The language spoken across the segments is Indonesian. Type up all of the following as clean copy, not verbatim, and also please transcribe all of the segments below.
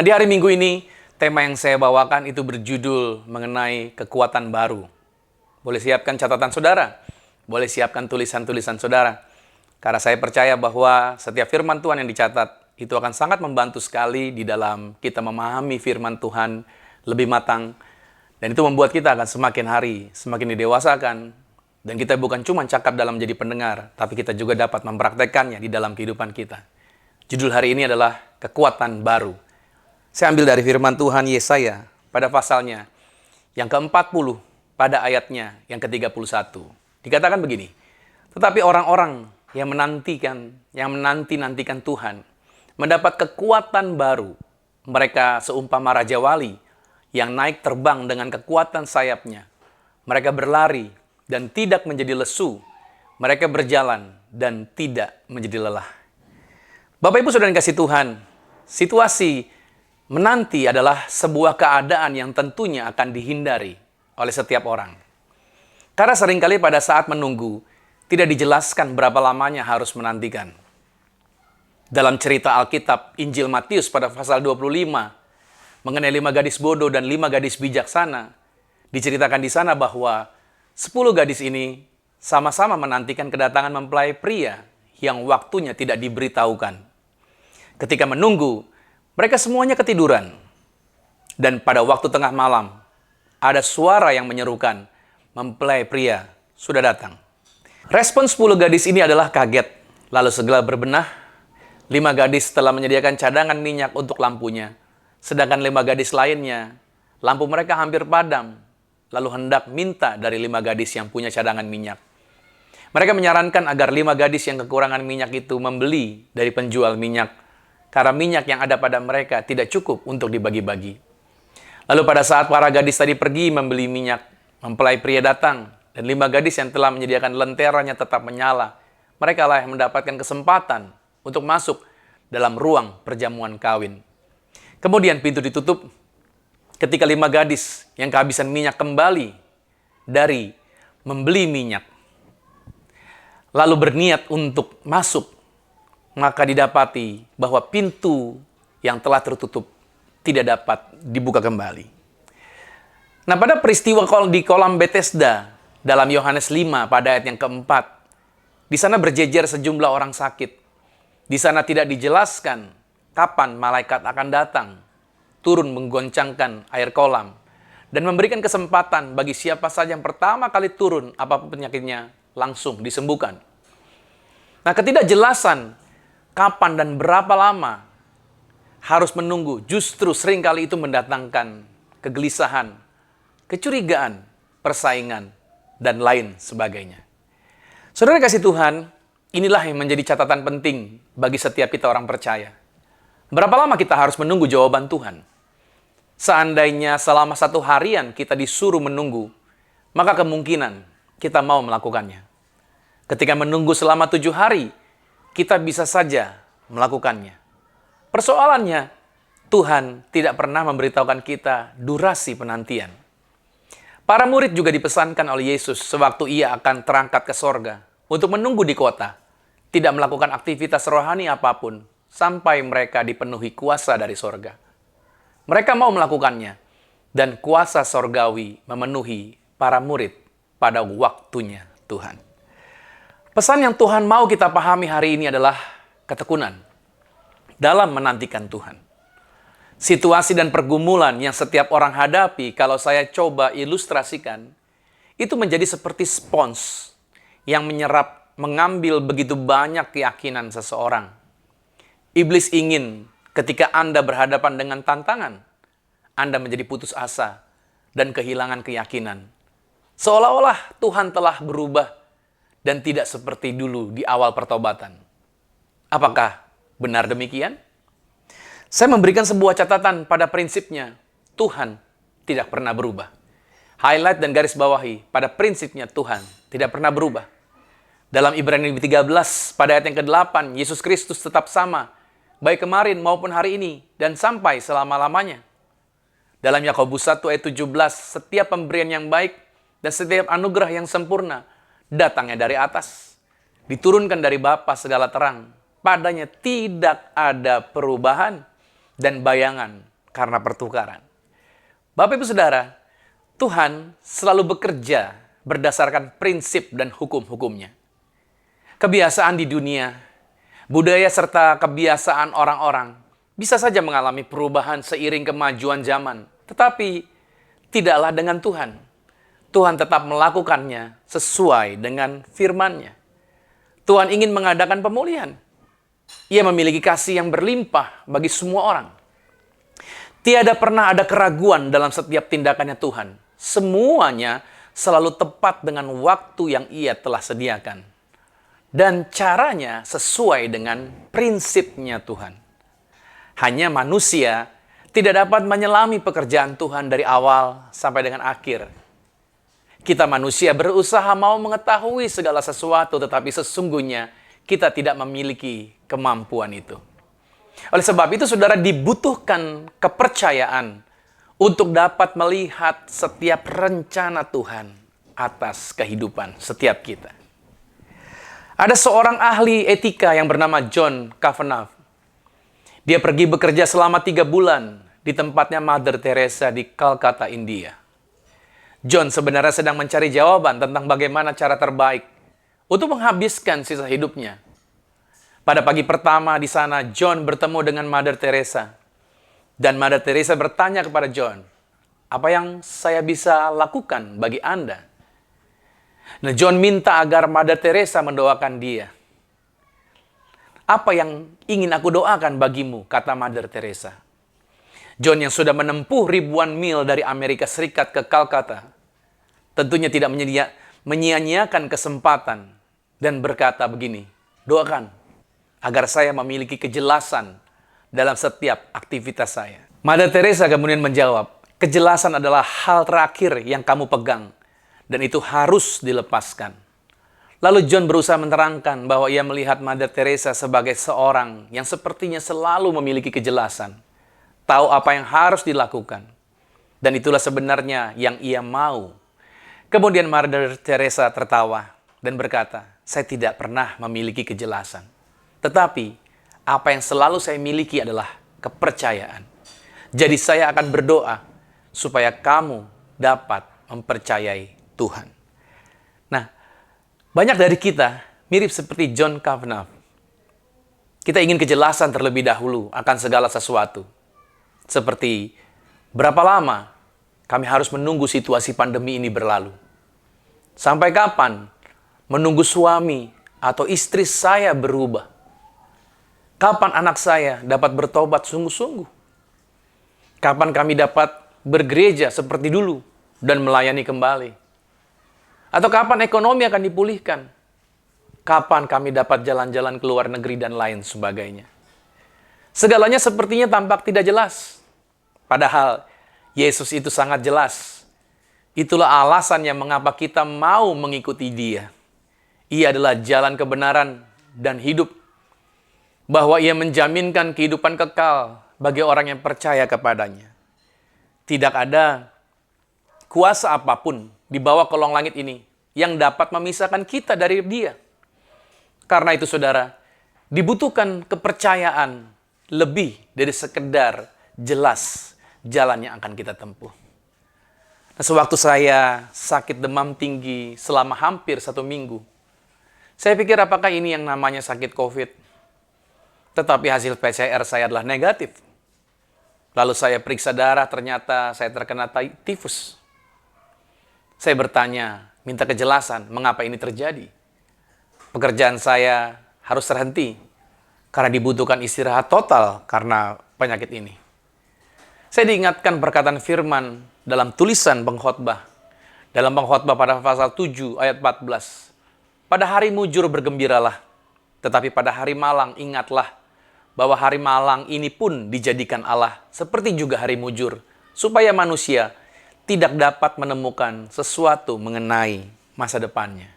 Nah, di hari Minggu ini, tema yang saya bawakan itu berjudul mengenai kekuatan baru. Boleh siapkan catatan saudara, boleh siapkan tulisan-tulisan saudara. Karena saya percaya bahwa setiap firman Tuhan yang dicatat, itu akan sangat membantu sekali di dalam kita memahami firman Tuhan lebih matang. Dan itu membuat kita akan semakin hari, semakin didewasakan. Dan kita bukan cuma cakap dalam menjadi pendengar, tapi kita juga dapat mempraktekannya di dalam kehidupan kita. Judul hari ini adalah kekuatan baru. Saya ambil dari firman Tuhan Yesaya pada pasalnya yang ke-40 pada ayatnya yang ke-31. Dikatakan begini, tetapi orang-orang yang menanti-nantikan Tuhan mendapat kekuatan baru. Mereka seumpama raja wali yang naik terbang dengan kekuatan sayapnya. Mereka berlari dan tidak menjadi lesu. Mereka berjalan dan tidak menjadi lelah. Bapak Ibu Saudara yang kasih Tuhan, situasi menanti adalah sebuah keadaan yang tentunya akan dihindari oleh setiap orang. Karena seringkali pada saat menunggu, tidak dijelaskan berapa lamanya harus menantikan. Dalam cerita Alkitab, Injil Matius pada pasal 25, mengenai 5 gadis bodoh dan 5 gadis bijaksana, diceritakan di sana bahwa 10 gadis ini sama-sama menantikan kedatangan mempelai pria yang waktunya tidak diberitahukan. Ketika menunggu, mereka semuanya ketiduran. Dan pada waktu tengah malam, ada suara yang menyerukan, mempelai pria sudah datang. Respon 10 gadis ini adalah kaget, lalu segera berbenah. 5 gadis telah menyediakan cadangan minyak untuk lampunya, sedangkan 5 gadis lainnya, lampu mereka hampir padam, lalu hendak minta dari 5 gadis yang punya cadangan minyak. Mereka menyarankan agar 5 gadis yang kekurangan minyak itu membeli dari penjual minyak, karena minyak yang ada pada mereka tidak cukup untuk dibagi-bagi. Lalu pada saat para gadis tadi pergi membeli minyak, mempelai pria datang, dan 5 gadis yang telah menyediakan lenteranya tetap menyala. Mereka lah yang mendapatkan kesempatan untuk masuk dalam ruang perjamuan kawin. Kemudian pintu ditutup ketika 5 gadis yang kehabisan minyak kembali dari membeli minyak. Lalu berniat untuk masuk, maka didapati bahwa pintu yang telah tertutup tidak dapat dibuka kembali. Nah, pada peristiwa di kolam Bethesda dalam Yohanes 5 pada ayat yang keempat, di sana berjejer sejumlah orang sakit. Di sana tidak dijelaskan kapan malaikat akan datang, turun menggoncangkan air kolam, dan memberikan kesempatan bagi siapa saja yang pertama kali turun, apapun penyakitnya, langsung disembuhkan. Nah, ketidakjelasan kapan dan berapa lama harus menunggu, justru seringkali itu mendatangkan kegelisahan, kecurigaan, persaingan, dan lain sebagainya. Saudara kasih Tuhan, inilah yang menjadi catatan penting bagi setiap kita orang percaya. Berapa lama kita harus menunggu jawaban Tuhan? Seandainya selama 1 harian kita disuruh menunggu, maka kemungkinan kita mau melakukannya. Ketika menunggu selama 7 hari, kita bisa saja melakukannya. Persoalannya, Tuhan tidak pernah memberitahukan kita durasi penantian. Para murid juga dipesankan oleh Yesus sewaktu ia akan terangkat ke sorga untuk menunggu di kota, tidak melakukan aktivitas rohani apapun sampai mereka dipenuhi kuasa dari sorga. Mereka mau melakukannya, dan kuasa sorgawi memenuhi para murid pada waktunya Tuhan. Pesan yang Tuhan mau kita pahami hari ini adalah ketekunan dalam menantikan Tuhan. Situasi dan pergumulan yang setiap orang hadapi, kalau saya coba ilustrasikan, itu menjadi seperti spons yang menyerap, mengambil begitu banyak keyakinan seseorang. Iblis ingin ketika Anda berhadapan dengan tantangan, Anda menjadi putus asa dan kehilangan keyakinan. Seolah-olah Tuhan telah berubah dan tidak seperti dulu di awal pertobatan. Apakah benar demikian? Saya memberikan sebuah catatan pada prinsipnya, Tuhan tidak pernah berubah. Highlight dan garis bawahi, pada prinsipnya Tuhan tidak pernah berubah. Dalam Ibrani 13, pada ayat yang ke-8, Yesus Kristus tetap sama, baik kemarin maupun hari ini, dan sampai selama-lamanya. Dalam Yakobus 1 ayat 17, setiap pemberian yang baik dan setiap anugerah yang sempurna, datangnya dari atas, diturunkan dari Bapa segala terang, padanya tidak ada perubahan dan bayangan karena pertukaran. Bapak Ibu Saudara, Tuhan selalu bekerja berdasarkan prinsip dan hukum-hukumnya. Kebiasaan di dunia, budaya serta kebiasaan orang-orang bisa saja mengalami perubahan seiring kemajuan zaman, tetapi tidaklah dengan Tuhan. Tuhan tetap melakukannya sesuai dengan firman-Nya. Tuhan ingin mengadakan pemulihan. Ia memiliki kasih yang berlimpah bagi semua orang. Tiada pernah ada keraguan dalam setiap tindakannya Tuhan. Semuanya selalu tepat dengan waktu yang Ia telah sediakan. Dan caranya sesuai dengan prinsipnya Tuhan. Hanya manusia tidak dapat menyelami pekerjaan Tuhan dari awal sampai dengan akhir. Kita manusia berusaha mau mengetahui segala sesuatu, tetapi sesungguhnya kita tidak memiliki kemampuan itu. Oleh sebab itu, saudara, dibutuhkan kepercayaan untuk dapat melihat setiap rencana Tuhan atas kehidupan setiap kita. Ada seorang ahli etika yang bernama John Kavanaugh. Dia pergi bekerja selama 3 bulan di tempatnya Mother Teresa di Calcutta, India. John sebenarnya sedang mencari jawaban tentang bagaimana cara terbaik untuk menghabiskan sisa hidupnya. Pada pagi pertama di sana, John bertemu dengan Mother Teresa. Dan Mother Teresa bertanya kepada John, "Apa yang saya bisa lakukan bagi Anda?" Nah, John minta agar Mother Teresa mendoakan dia. "Apa yang ingin aku doakan bagimu?" kata Mother Teresa. John yang sudah menempuh ribuan mil dari Amerika Serikat ke Calcutta, tentunya tidak menyia-nyiakan kesempatan dan berkata begini, "Doakan agar saya memiliki kejelasan dalam setiap aktivitas saya." Mother Teresa kemudian menjawab, "Kejelasan adalah hal terakhir yang kamu pegang, dan itu harus dilepaskan." Lalu John berusaha menerangkan bahwa ia melihat Mother Teresa sebagai seorang yang sepertinya selalu memiliki kejelasan, tahu apa yang harus dilakukan, dan itulah sebenarnya yang ia mau. Kemudian Mother Teresa tertawa dan berkata, "Saya tidak pernah memiliki kejelasan, tetapi apa yang selalu saya miliki adalah kepercayaan. Jadi saya akan berdoa supaya kamu dapat mempercayai Tuhan." Nah, banyak dari kita mirip seperti John Kavanaugh. Kita ingin kejelasan terlebih dahulu akan segala sesuatu. Seperti berapa lama kami harus menunggu situasi pandemi ini berlalu? Sampai kapan menunggu suami atau istri saya berubah? Kapan anak saya dapat bertobat sungguh-sungguh? Kapan kami dapat bergereja seperti dulu dan melayani kembali? Atau kapan ekonomi akan dipulihkan? Kapan kami dapat jalan-jalan ke luar negeri dan lain sebagainya? Segalanya sepertinya tampak tidak jelas. Padahal Yesus itu sangat jelas. Itulah alasannya mengapa kita mau mengikuti Dia. Ia adalah jalan kebenaran dan hidup. Bahwa Ia menjaminkan kehidupan kekal bagi orang yang percaya kepadanya. Tidak ada kuasa apapun di bawah kolong langit ini yang dapat memisahkan kita dari Dia. Karena itu, saudara, dibutuhkan kepercayaan lebih dari sekedar jelas jalan yang akan kita tempuh. Nah, sewaktu saya sakit demam tinggi selama hampir 1 minggu, saya pikir apakah ini yang namanya sakit COVID? Tetapi hasil PCR saya adalah negatif. Lalu saya periksa darah, ternyata saya terkena tifus. Saya bertanya, minta kejelasan mengapa ini terjadi. Pekerjaan saya harus terhenti karena dibutuhkan istirahat total karena penyakit ini. Saya diingatkan perkataan firman dalam tulisan pengkhotbah. Dalam pengkhotbah pada pasal 7 ayat 14. "Pada hari mujur bergembiralah, tetapi pada hari malang ingatlah bahwa hari malang ini pun dijadikan Allah seperti juga hari mujur, supaya manusia tidak dapat menemukan sesuatu mengenai masa depannya."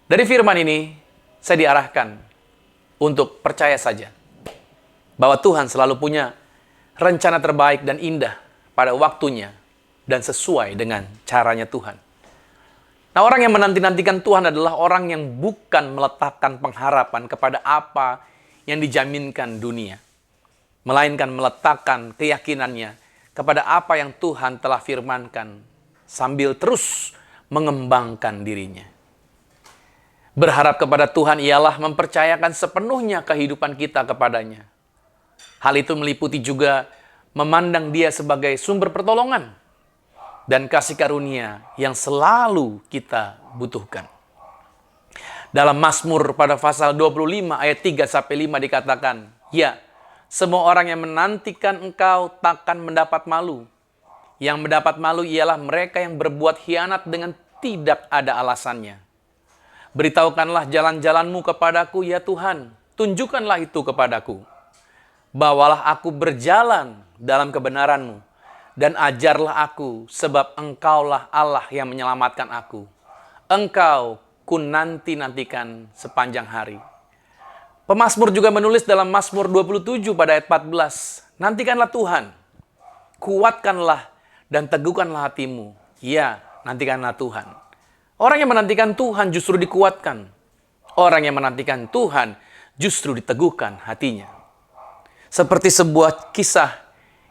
Dari firman ini, saya diarahkan untuk percaya saja bahwa Tuhan selalu punya rencana terbaik dan indah pada waktunya dan sesuai dengan caranya Tuhan. Nah, orang yang menanti-nantikan Tuhan adalah orang yang bukan meletakkan pengharapan kepada apa yang dijaminkan dunia. melainkan meletakkan keyakinannya kepada apa yang Tuhan telah firmankan, sambil terus mengembangkan dirinya. Berharap kepada Tuhan ialah mempercayakan sepenuhnya kehidupan kita kepadanya. Hal itu meliputi juga memandang Dia sebagai sumber pertolongan dan kasih karunia yang selalu kita butuhkan. Dalam Mazmur pada pasal 25 ayat 3-5 dikatakan, "Ya, semua orang yang menantikan Engkau takkan mendapat malu. Yang mendapat malu ialah mereka yang berbuat khianat dengan tidak ada alasannya. Beritahukanlah jalan-jalan-Mu kepadaku, ya Tuhan. Tunjukkanlah itu kepadaku. Bawalah aku berjalan dalam kebenaran-Mu, dan ajarlah aku, sebab Engkaulah Allah yang menyelamatkan aku. Engkau ku nanti-nantikan sepanjang hari." Pemazmur juga menulis dalam Mazmur 27 pada ayat 14, "Nantikanlah Tuhan, kuatkanlah dan teguhkanlah hatimu." Ya, nantikanlah Tuhan. Orang yang menantikan Tuhan justru dikuatkan. Orang yang menantikan Tuhan justru diteguhkan hatinya. Seperti sebuah kisah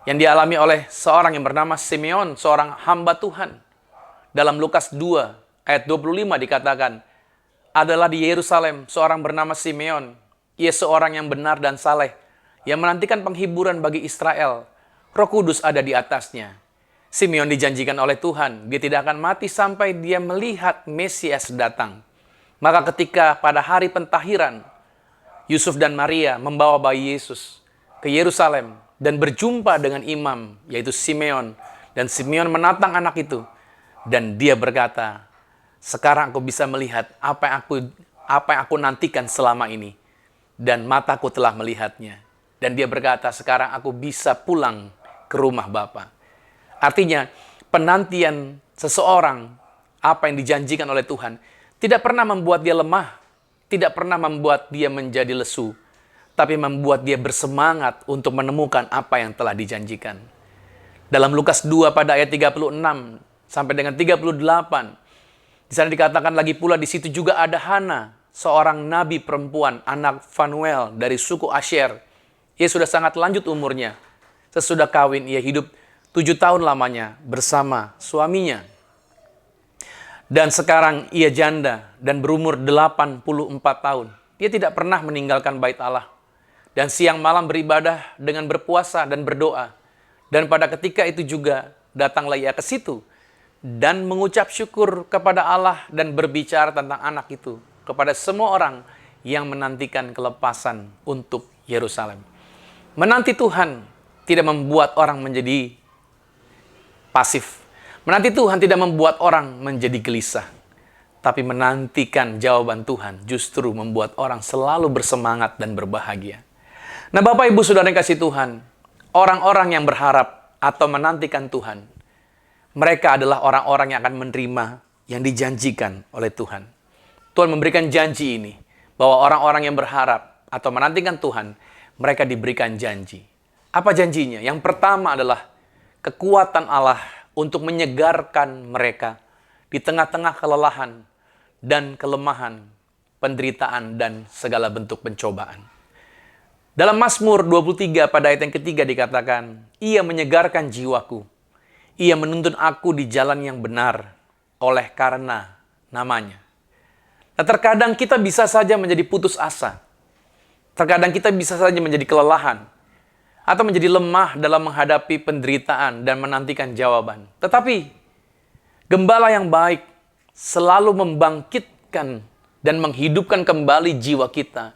yang dialami oleh seorang yang bernama Simeon, seorang hamba Tuhan. Dalam Lukas 2 ayat 25 dikatakan, "Adalah di Yerusalem seorang bernama Simeon. Ia seorang yang benar dan saleh, yang menantikan penghiburan bagi Israel. Roh Kudus ada di atasnya. Simeon dijanjikan oleh Tuhan, dia tidak akan mati sampai dia melihat Mesias datang. Maka ketika pada hari pentahiran, Yusuf dan Maria membawa bayi Yesus ke Yerusalem dan berjumpa dengan imam, yaitu Simeon. Dan Simeon menatang anak itu, dan dia berkata, 'Sekarang aku bisa melihat apa yang aku nantikan selama ini, dan mataku telah melihatnya.' Dan dia berkata, 'Sekarang aku bisa pulang ke rumah Bapa.'" Artinya, penantian seseorang, apa yang dijanjikan oleh Tuhan, tidak pernah membuat dia lemah, tidak pernah membuat dia menjadi lesu, tapi membuat dia bersemangat untuk menemukan apa yang telah dijanjikan. Dalam Lukas 2 pada ayat 36 sampai dengan 38, di sana dikatakan lagi pula, di situ juga ada Hana, seorang nabi perempuan, anak Fanuel dari suku Asher. Ia sudah sangat lanjut umurnya. Sesudah kawin, ia hidup 7 tahun lamanya bersama suaminya. Dan sekarang ia janda dan berumur 84 tahun. Ia tidak pernah meninggalkan bait Allah. Dan siang malam beribadah dengan berpuasa dan berdoa. Dan pada ketika itu juga datanglah ia ke situ dan mengucap syukur kepada Allah dan berbicara tentang anak itu kepada semua orang yang menantikan kelepasan untuk Yerusalem. Menanti Tuhan tidak membuat orang menjadi pasif. Menanti Tuhan tidak membuat orang menjadi gelisah. Tapi menantikan jawaban Tuhan justru membuat orang selalu bersemangat dan berbahagia. Nah, Bapak Ibu Saudara yang kasih Tuhan, orang-orang yang berharap atau menantikan Tuhan, mereka adalah orang-orang yang akan menerima yang dijanjikan oleh Tuhan. Tuhan memberikan janji ini, bahwa orang-orang yang berharap atau menantikan Tuhan, mereka diberikan janji. Apa janjinya? Yang pertama adalah kekuatan Allah untuk menyegarkan mereka di tengah-tengah kelelahan dan kelemahan, penderitaan, dan segala bentuk pencobaan. Dalam Mazmur 23 pada ayat yang ketiga dikatakan, "Ia menyegarkan jiwaku. Ia menuntun aku di jalan yang benar oleh karena namanya." Nah, terkadang kita bisa saja menjadi putus asa. Terkadang kita bisa saja menjadi kelelahan atau menjadi lemah dalam menghadapi penderitaan dan menantikan jawaban. Tetapi, Gembala yang baik selalu membangkitkan dan menghidupkan kembali jiwa kita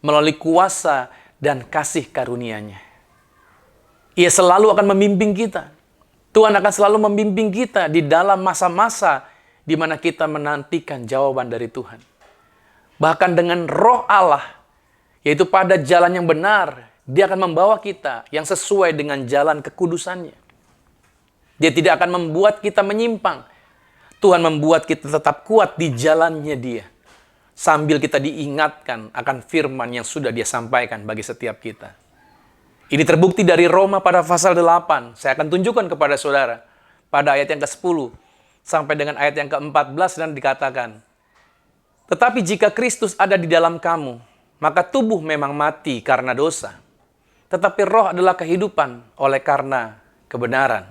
melalui kuasa dan kasih karunia-Nya. Ia selalu akan membimbing kita. Tuhan akan selalu membimbing kita di dalam masa-masa di mana kita menantikan jawaban dari Tuhan. Bahkan dengan Roh Allah, yaitu pada jalan yang benar, Dia akan membawa kita yang sesuai dengan jalan kekudusannya. Dia tidak akan membuat kita menyimpang. Tuhan membuat kita tetap kuat di jalannya Dia. Sambil kita diingatkan akan firman yang sudah Dia sampaikan bagi setiap kita. Ini terbukti dari Roma pada pasal 8. Saya akan tunjukkan kepada saudara. Pada ayat yang ke-10 sampai dengan ayat yang ke-14 dan dikatakan, "Tetapi jika Kristus ada di dalam kamu, maka tubuh memang mati karena dosa. tetapi roh adalah kehidupan oleh karena kebenaran.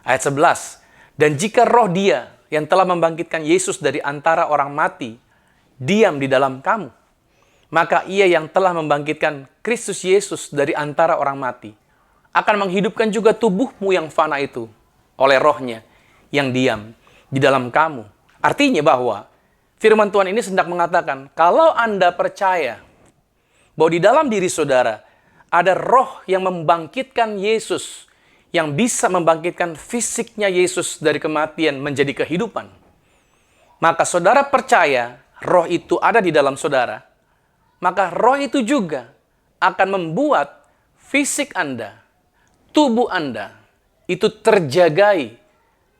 Ayat 11, dan jika roh Dia yang telah membangkitkan Yesus dari antara orang mati diam di dalam kamu, maka Ia yang telah membangkitkan Kristus Yesus dari antara orang mati akan menghidupkan juga tubuhmu yang fana itu oleh rohnya yang diam di dalam kamu. Artinya bahwa firman Tuhan ini sedang mengatakan, kalau Anda percaya bahwa di dalam diri saudara ada roh yang membangkitkan Yesus, yang bisa membangkitkan fisiknya Yesus dari kematian menjadi kehidupan, maka saudara percaya roh itu ada di dalam saudara, maka roh itu juga akan membuat fisik Anda, tubuh Anda, itu terjagai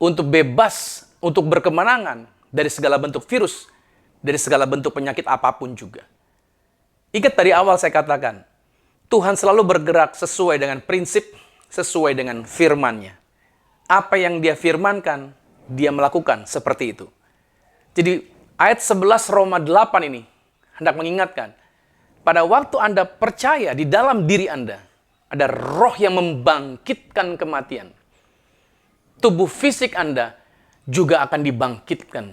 untuk bebas, untuk berkemenangan dari segala bentuk virus, dari segala bentuk penyakit apapun juga. Ingat dari awal saya katakan, Tuhan selalu bergerak sesuai dengan prinsip, sesuai dengan firman-Nya. Apa yang Dia firmankan, Dia melakukan seperti itu. Jadi ayat 11 Roma 8 ini hendak mengingatkan, pada waktu Anda percaya di dalam diri Anda, ada roh yang membangkitkan kematian. Tubuh fisik Anda juga akan dibangkitkan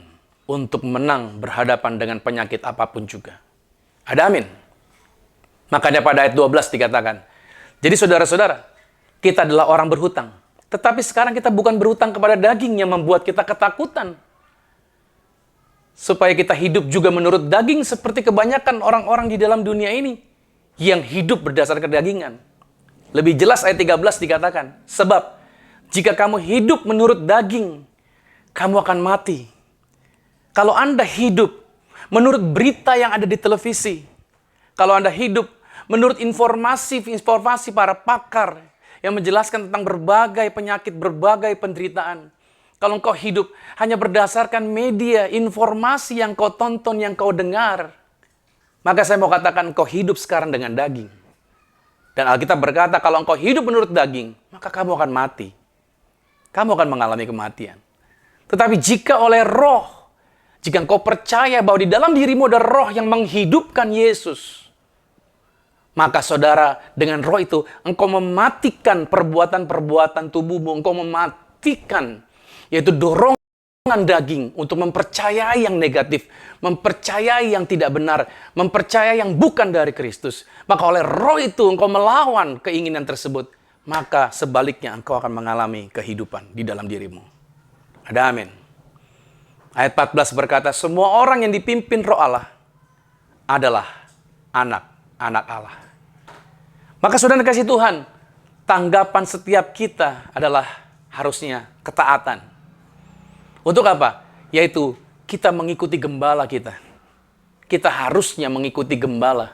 untuk menang berhadapan dengan penyakit apapun juga. Ada amin. Makanya pada ayat 12 dikatakan, jadi saudara-saudara, kita adalah orang berhutang. Tetapi sekarang kita bukan berhutang kepada daging yang membuat kita ketakutan. Supaya kita hidup juga menurut daging seperti kebanyakan orang-orang di dalam dunia ini yang hidup berdasarkan kedagingan. Lebih jelas ayat 13 dikatakan, sebab jika kamu hidup menurut daging, kamu akan mati. Kalau Anda hidup menurut berita yang ada di televisi, kalau Anda hidup menurut informasi para pakar yang menjelaskan tentang berbagai penyakit, berbagai penderitaan, kalau engkau hidup hanya berdasarkan media, informasi yang kau tonton, yang kau dengar, maka saya mau katakan engkau hidup sekarang dengan daging. Dan Alkitab berkata, kalau engkau hidup menurut daging, maka kamu akan mati. Kamu akan mengalami kematian. Tetapi jika oleh roh, jika engkau percaya bahwa di dalam dirimu ada roh yang menghidupkan Yesus, maka saudara, dengan roh itu, engkau mematikan perbuatan-perbuatan tubuhmu. Engkau mematikan, yaitu dorongan daging untuk mempercayai yang negatif, mempercayai yang tidak benar, mempercayai yang bukan dari Kristus. Maka oleh roh itu, engkau melawan keinginan tersebut. Maka sebaliknya, engkau akan mengalami kehidupan di dalam dirimu. Ada amin. Ayat 14 berkata, semua orang yang dipimpin roh Allah adalah anak-anak Allah. Maka saudara kasih Tuhan, tanggapan setiap kita adalah harusnya ketaatan. Untuk apa? Yaitu kita mengikuti gembala kita. Kita harusnya mengikuti gembala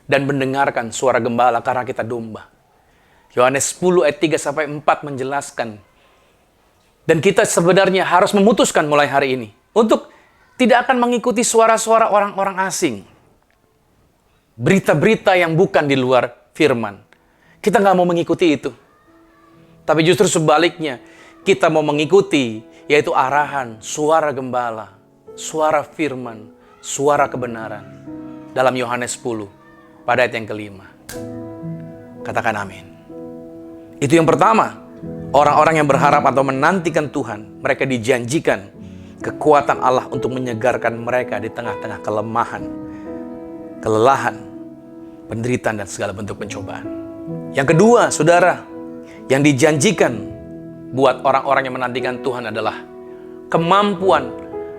dan mendengarkan suara gembala karena kita domba. Yohanes 10 ayat 3-4 menjelaskan. Dan kita sebenarnya harus memutuskan mulai hari ini untuk tidak akan mengikuti suara-suara orang-orang asing. Berita-berita yang bukan di luar firman. Kita nggak mau mengikuti itu. Tapi justru sebaliknya, kita mau mengikuti, yaitu arahan, suara gembala, suara firman, suara kebenaran. Dalam Yohanes 10, pada ayat yang kelima. Katakan amin. Itu yang pertama. Orang-orang yang berharap atau menantikan Tuhan, mereka dijanjikan kekuatan Allah untuk menyegarkan mereka di tengah-tengah kelemahan, kelelahan, penderitaan, dan segala bentuk pencobaan. Yang kedua, saudara, yang dijanjikan buat orang-orang yang menantikan Tuhan adalah kemampuan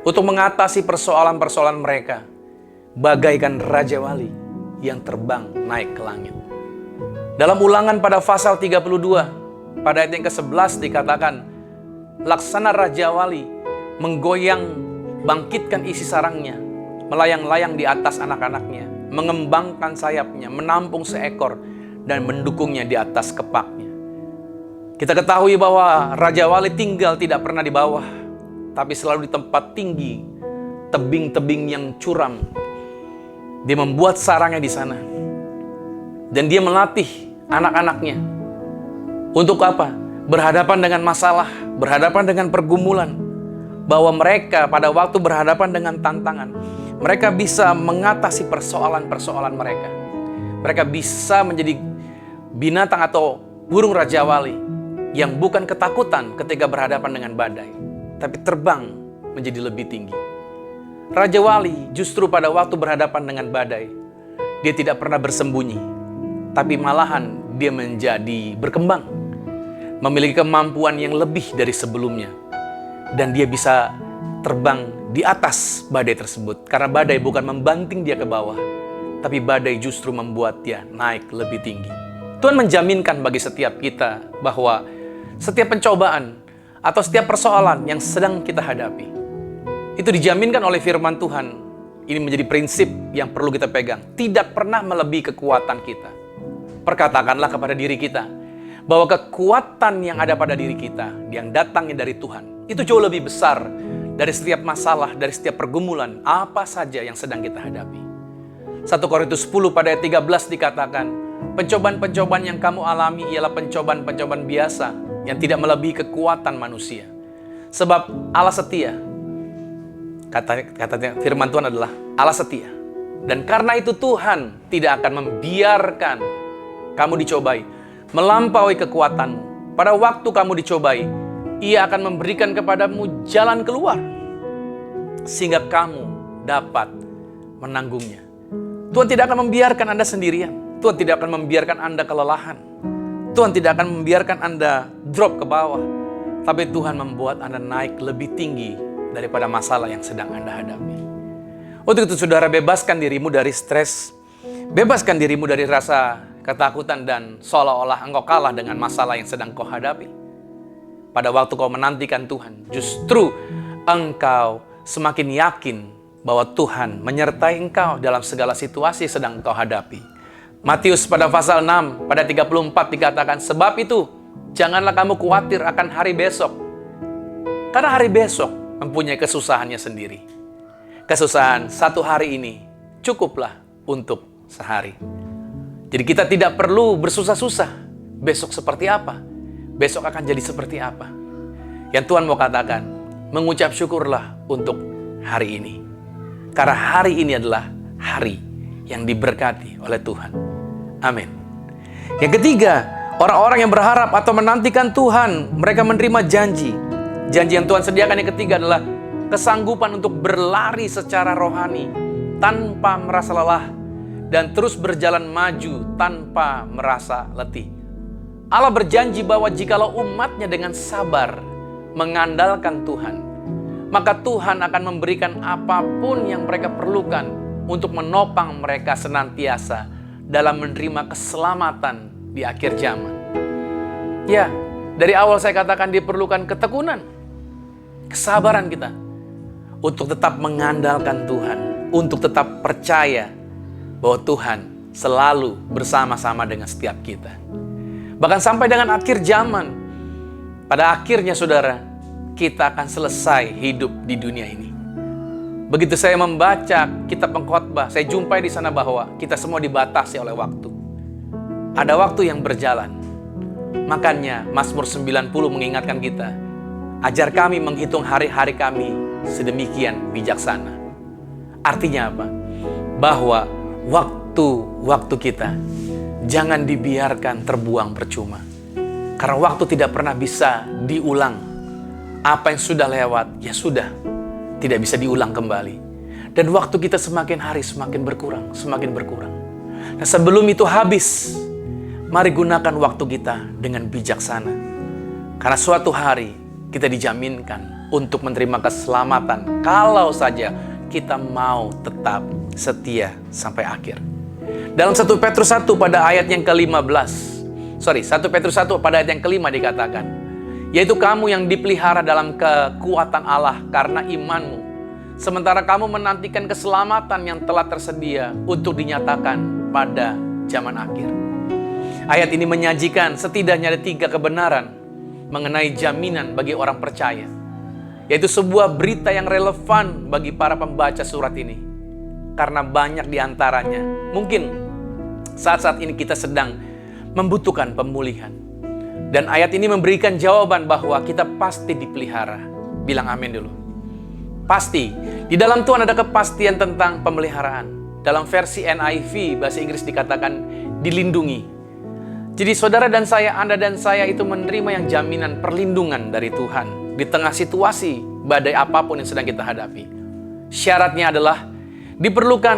untuk mengatasi persoalan-persoalan mereka bagaikan Raja Wali yang terbang naik ke langit. Dalam Ulangan pada pasal 32, pada ayat yang ke-11 dikatakan, laksana Raja Wali menggoyang, bangkitkan isi sarangnya, melayang-layang di atas anak-anaknya, mengembangkan sayapnya, menampung seekor, dan mendukungnya di atas kepaknya. Kita ketahui bahwa Raja Wali tinggal tidak pernah di bawah, tapi selalu di tempat tinggi, tebing-tebing yang curam. Dia membuat sarangnya di sana. Dan dia melatih anak-anaknya. Untuk apa? Berhadapan dengan masalah, berhadapan dengan pergumulan. Bahwa mereka pada waktu berhadapan dengan tantangan, mereka bisa mengatasi persoalan-persoalan mereka. Mereka bisa menjadi binatang atau burung rajawali yang bukan ketakutan ketika berhadapan dengan badai, tapi terbang menjadi lebih tinggi. Raja Wali justru pada waktu berhadapan dengan badai, dia tidak pernah bersembunyi, tapi malahan dia menjadi berkembang, memiliki kemampuan yang lebih dari sebelumnya. Dan dia bisa terbang di atas badai tersebut, karena badai bukan membanting dia ke bawah, tapi badai justru membuat dia naik lebih tinggi. Tuhan menjaminkan bagi setiap kita bahwa setiap pencobaan atau setiap persoalan yang sedang kita hadapi, itu dijaminkan oleh firman Tuhan. Ini menjadi prinsip yang perlu kita pegang. Tidak pernah melebihi kekuatan kita. Perkatakanlah kepada diri kita bahwa kekuatan yang ada pada diri kita, yang datangnya dari Tuhan, itu jauh lebih besar dari setiap masalah, dari setiap pergumulan, apa saja yang sedang kita hadapi. 1 Korintus 10 pada ayat 13 dikatakan, pencobaan-pencobaan yang kamu alami ialah pencobaan-pencobaan biasa yang tidak melebihi kekuatan manusia. Sebab Allah setia. Katanya firman Tuhan adalah Allah setia. Dan karena itu Tuhan tidak akan membiarkan kamu dicobai melampaui kekuatanmu. Pada waktu kamu dicobai, Ia akan memberikan kepadamu jalan keluar sehingga kamu dapat menanggungnya. Tuhan tidak akan membiarkan Anda sendirian. Tuhan tidak akan membiarkan Anda kelelahan. Tuhan tidak akan membiarkan Anda drop ke bawah. Tapi Tuhan membuat Anda naik lebih tinggi daripada masalah yang sedang Anda hadapi. Untuk itu saudara, bebaskan dirimu dari stres. Bebaskan dirimu dari rasa ketakutan dan seolah-olah engkau kalah dengan masalah yang sedang kau hadapi. Pada waktu kau menantikan Tuhan, justru engkau semakin yakin bahwa Tuhan menyertai engkau dalam segala situasi sedang kau hadapi. Matius pada pasal 6, pada 34 dikatakan, sebab itu janganlah kamu khawatir akan hari besok. Karena hari besok mempunyai kesusahannya sendiri. Kesusahan satu hari ini cukuplah untuk sehari. Jadi kita tidak perlu bersusah-susah. Besok seperti apa? Besok akan jadi seperti apa? Yang Tuhan mau katakan, mengucap syukurlah untuk hari ini. Karena hari ini adalah hari yang diberkati oleh Tuhan. Amin. Yang ketiga, orang-orang yang berharap atau menantikan Tuhan, mereka menerima janji. Janji yang Tuhan sediakan yang ketiga adalah kesanggupan untuk berlari secara rohani tanpa merasa lelah dan terus berjalan maju tanpa merasa letih. Allah berjanji bahwa jikalau umatnya dengan sabar mengandalkan Tuhan, maka Tuhan akan memberikan apapun yang mereka perlukan untuk menopang mereka senantiasa dalam menerima keselamatan di akhir zaman. Ya, dari awal saya katakan diperlukan ketekunan, kesabaran kita untuk tetap mengandalkan Tuhan, untuk tetap percaya bahwa Tuhan selalu bersama-sama dengan setiap kita. Bahkan sampai dengan akhir zaman, pada akhirnya saudara, kita akan selesai hidup di dunia ini. Begitu saya membaca kitab Pengkhotbah, saya jumpai di sana bahwa kita semua dibatasi oleh waktu. Ada waktu yang berjalan. Makanya Mazmur 90 mengingatkan kita, ajar kami menghitung hari-hari kami sedemikian bijaksana. Artinya apa? Bahwa waktu-waktu kita jangan dibiarkan terbuang percuma. Karena waktu tidak pernah bisa diulang. Apa yang sudah lewat, ya sudah. Tidak bisa diulang kembali. Dan waktu kita semakin hari semakin berkurang, semakin berkurang. Nah, sebelum itu habis, mari gunakan waktu kita dengan bijaksana. Karena suatu hari kita dijaminkan untuk menerima keselamatan kalau saja kita mau tetap setia sampai akhir. Dalam 1 Petrus 1 pada ayat yang ke-15, 1 Petrus 1 pada ayat yang ke-5 dikatakan, yaitu kamu yang dipelihara dalam kekuatan Allah karena imanmu, sementara kamu menantikan keselamatan yang telah tersedia untuk dinyatakan pada zaman akhir. Ayat ini menyajikan setidaknya ada 3 kebenaran mengenai jaminan bagi orang percaya, yaitu sebuah berita yang relevan bagi para pembaca surat ini. Karena banyak diantaranya, mungkin saat-saat ini kita sedang membutuhkan pemulihan. Dan ayat ini memberikan jawaban bahwa kita pasti dipelihara. Bilang amin dulu. Pasti. Di dalam Tuhan ada kepastian tentang pemeliharaan. Dalam versi NIV, bahasa Inggris dikatakan dilindungi. Jadi saudara dan saya, Anda dan saya itu menerima yang jaminan perlindungan dari Tuhan di tengah situasi badai apapun yang sedang kita hadapi. Syaratnya adalah diperlukan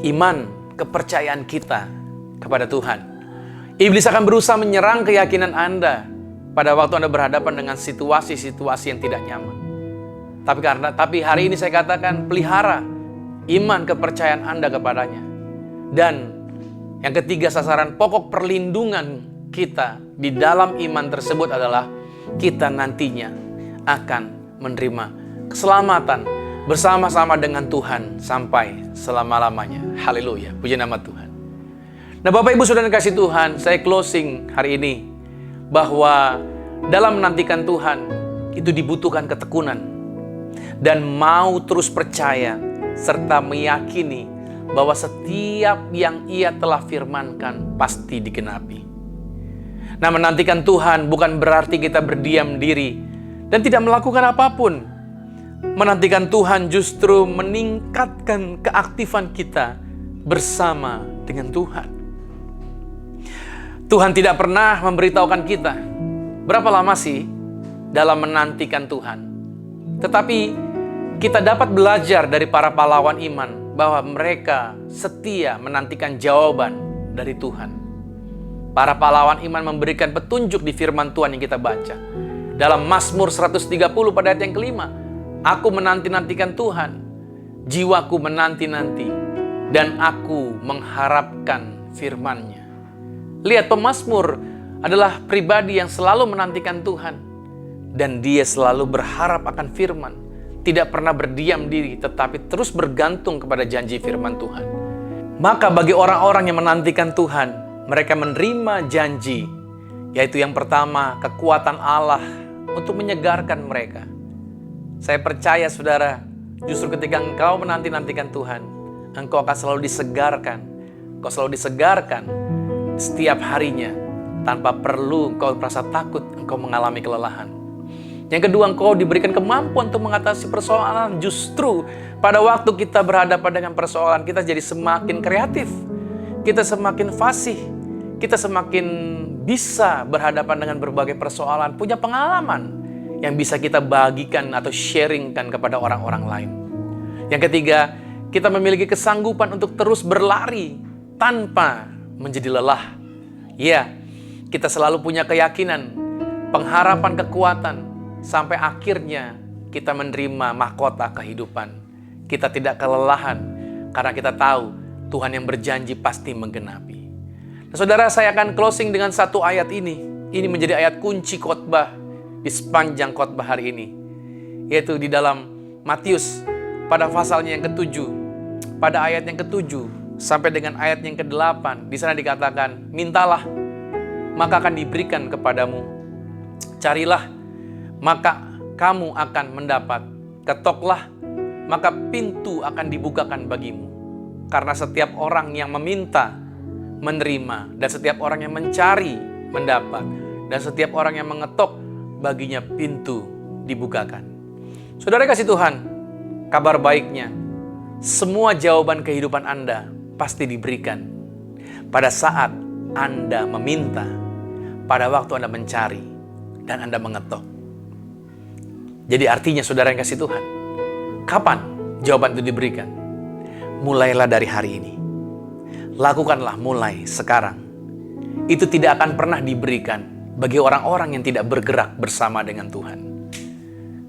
iman, kepercayaan kita kepada Tuhan. Iblis akan berusaha menyerang keyakinan Anda pada waktu Anda berhadapan dengan situasi-situasi yang tidak nyaman. Tapi hari ini saya katakan, pelihara iman kepercayaan Anda kepadanya. Dan yang ketiga, sasaran pokok perlindungan kita di dalam iman tersebut adalah kita nantinya akan menerima keselamatan bersama-sama dengan Tuhan sampai selama-lamanya. Haleluya, puji nama Tuhan. Nah, Bapak Ibu Saudara kasih Tuhan, saya closing hari ini bahwa dalam menantikan Tuhan itu dibutuhkan ketekunan dan mau terus percaya serta meyakini bahwa setiap yang Ia telah firmankan pasti digenapi. Nah, menantikan Tuhan bukan berarti kita berdiam diri dan tidak melakukan apapun. Menantikan Tuhan justru meningkatkan keaktifan kita bersama dengan Tuhan. Tuhan tidak pernah memberitahukan kita berapa lama sih dalam menantikan Tuhan. Tetapi kita dapat belajar dari para pahlawan iman bahwa mereka setia menantikan jawaban dari Tuhan. Para pahlawan iman memberikan petunjuk di firman Tuhan yang kita baca. Dalam Mazmur 130 pada ayat yang kelima, aku menanti-nantikan Tuhan, jiwaku menanti-nanti, dan aku mengharapkan firman-Nya. Lihat, pemazmur adalah pribadi yang selalu menantikan Tuhan, dan dia selalu berharap akan firman. Tidak pernah berdiam diri, tetapi terus bergantung kepada janji firman Tuhan. Maka bagi orang-orang yang menantikan Tuhan, mereka menerima janji, yaitu yang pertama, kekuatan Allah untuk menyegarkan mereka. Saya percaya saudara, justru ketika engkau menanti-nantikan Tuhan, engkau akan selalu disegarkan. Engkau selalu disegarkan setiap harinya, tanpa perlu engkau merasa takut engkau mengalami kelelahan. Yang kedua, engkau diberikan kemampuan untuk mengatasi persoalan. Justru pada waktu kita berhadapan dengan persoalan, kita jadi semakin kreatif. Kita semakin fasih. Kita semakin bisa berhadapan dengan berbagai persoalan. Punya pengalaman yang bisa kita bagikan atau sharingkan kepada orang-orang lain. Yang ketiga, kita memiliki kesanggupan untuk terus berlari tanpa menjadi lelah. Ya, kita selalu punya keyakinan, pengharapan, kekuatan, sampai akhirnya kita menerima mahkota kehidupan. Kita tidak kelelahan karena kita tahu Tuhan yang berjanji pasti menggenapi. Nah, saudara, saya akan closing dengan satu ayat ini. Ini menjadi ayat kunci khotbah di sepanjang khotbah hari ini, yaitu di dalam Matius pada pasalnya yang ke-7, pada ayat yang ke-7 sampai dengan ayat yang ke-8. Di sana dikatakan, mintalah maka akan diberikan kepadamu, carilah maka kamu akan mendapat, ketoklah maka pintu akan dibukakan bagimu. Karena setiap orang yang meminta menerima, dan setiap orang yang mencari mendapat, dan setiap orang yang mengetok baginya pintu dibukakan. Saudara kasih Tuhan, kabar baiknya, semua jawaban kehidupan Anda pasti diberikan pada saat Anda meminta, pada waktu Anda mencari, dan Anda mengetok. Jadi artinya saudara yang kasih Tuhan, kapan jawaban itu diberikan? Mulailah dari hari ini. Lakukanlah mulai sekarang. Itu tidak akan pernah diberikan bagi orang-orang yang tidak bergerak bersama dengan Tuhan.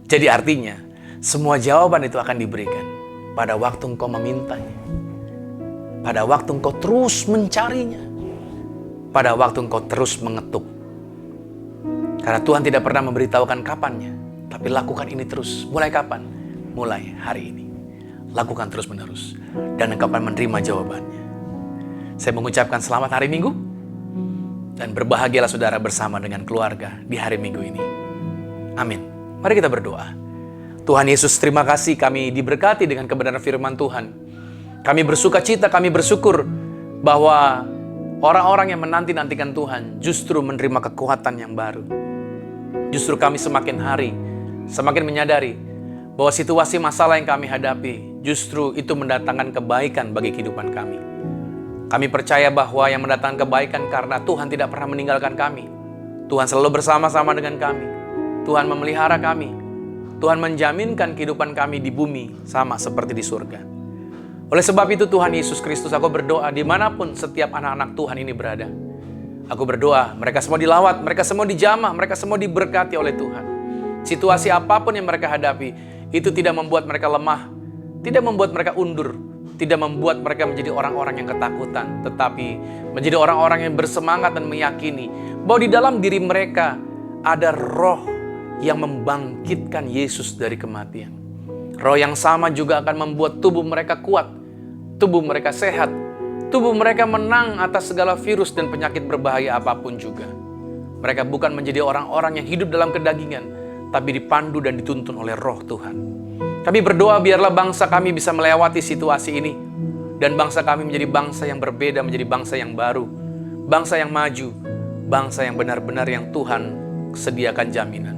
Jadi artinya, semua jawaban itu akan diberikan pada waktu engkau memintanya. Pada waktu engkau terus mencarinya. Pada waktu engkau terus mengetuk. Karena Tuhan tidak pernah memberitahukan kapannya. Tapi lakukan ini terus. Mulai kapan? Mulai hari ini. Lakukan terus menerus. Dan engkau akan menerima jawabannya. Saya mengucapkan selamat hari Minggu. Dan berbahagialah saudara bersama dengan keluarga di hari Minggu ini. Amin. Mari kita berdoa. Tuhan Yesus, terima kasih kami diberkati dengan kebenaran firman Tuhan. Kami bersuka cita, kami bersyukur bahwa orang-orang yang menanti-nantikan Tuhan justru menerima kekuatan yang baru. Justru kami semakin hari semakin menyadari bahwa situasi masalah yang kami hadapi justru itu mendatangkan kebaikan bagi kehidupan kami. Kami percaya bahwa yang mendatangkan kebaikan karena Tuhan tidak pernah meninggalkan kami. Tuhan selalu bersama-sama dengan kami. Tuhan memelihara kami. Tuhan menjaminkan kehidupan kami di bumi sama seperti di surga. Oleh sebab itu Tuhan Yesus Kristus, aku berdoa dimanapun setiap anak-anak Tuhan ini berada. Aku berdoa mereka semua dilawat, mereka semua dijamah, mereka semua diberkati oleh Tuhan. Situasi apapun yang mereka hadapi, itu tidak membuat mereka lemah, tidak membuat mereka undur, tidak membuat mereka menjadi orang-orang yang ketakutan, tetapi menjadi orang-orang yang bersemangat dan meyakini bahwa di dalam diri mereka ada roh yang membangkitkan Yesus dari kematian. Roh yang sama juga akan membuat tubuh mereka kuat, tubuh mereka sehat, tubuh mereka menang atas segala virus dan penyakit berbahaya apapun juga. Mereka bukan menjadi orang-orang yang hidup dalam kedagingan, tapi dipandu dan dituntun oleh roh Tuhan. Kami berdoa biarlah bangsa kami bisa melewati situasi ini. Dan bangsa kami menjadi bangsa yang berbeda, menjadi bangsa yang baru. Bangsa yang maju. Bangsa yang benar-benar yang Tuhan sediakan jaminan.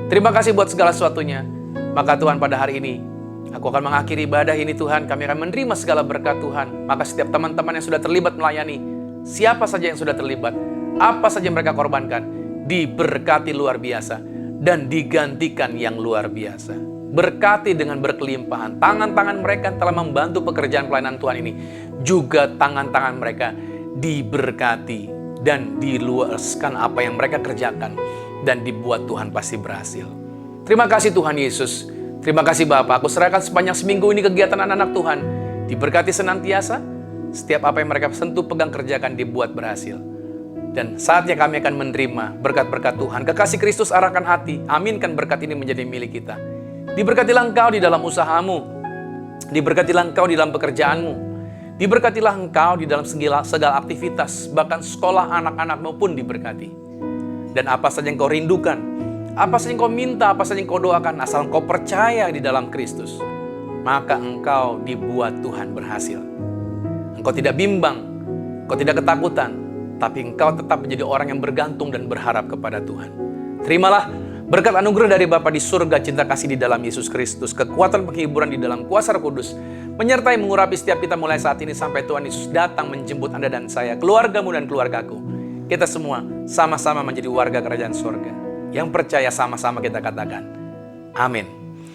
Terima kasih buat segala sesuatunya. Maka Tuhan pada hari ini, aku akan mengakhiri ibadah ini Tuhan. Kami akan menerima segala berkat Tuhan. Maka setiap teman-teman yang sudah terlibat melayani, siapa saja yang sudah terlibat, apa saja mereka korbankan, diberkati luar biasa. Dan digantikan yang luar biasa. Berkati dengan berkelimpahan. Tangan-tangan mereka telah membantu pekerjaan pelayanan Tuhan ini. Juga tangan-tangan mereka diberkati dan diluaskan apa yang mereka kerjakan. Dan dibuat Tuhan pasti berhasil. Terima kasih Tuhan Yesus. Terima kasih Bapak. Aku serahkan sepanjang seminggu ini kegiatan anak-anak Tuhan. Diberkati senantiasa. Setiap apa yang mereka sentuh, pegang, kerjakan, dibuat berhasil. Dan saatnya kami akan menerima berkat-berkat Tuhan. Kekasih Kristus arahkan hati. Aminkan berkat ini menjadi milik kita. Diberkatilah engkau di dalam usahamu. Diberkatilah engkau di dalam pekerjaanmu. Diberkatilah engkau di dalam segala aktivitas. Bahkan sekolah anak-anakmu pun diberkati. Dan apa saja yang kau rindukan, apa saja yang kau minta, apa saja yang kau doakan, asal engkau percaya di dalam Kristus, maka engkau dibuat Tuhan berhasil. Engkau tidak bimbang, engkau tidak ketakutan, tapi engkau tetap menjadi orang yang bergantung dan berharap kepada Tuhan. Terimalah berkat anugerah dari Bapa di surga, cinta kasih di dalam Yesus Kristus, kekuatan penghiburan di dalam kuasa Roh Kudus, menyertai mengurapi setiap kita mulai saat ini sampai Tuhan Yesus datang menjemput Anda dan saya, keluargamu dan keluargaku. Kita semua sama-sama menjadi warga kerajaan surga. Yang percaya sama-sama kita katakan, amin.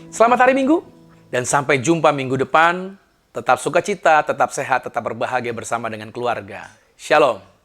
Selamat hari Minggu, dan sampai jumpa minggu depan. Tetap sukacita, tetap sehat, tetap berbahagia bersama dengan keluarga. Shalom.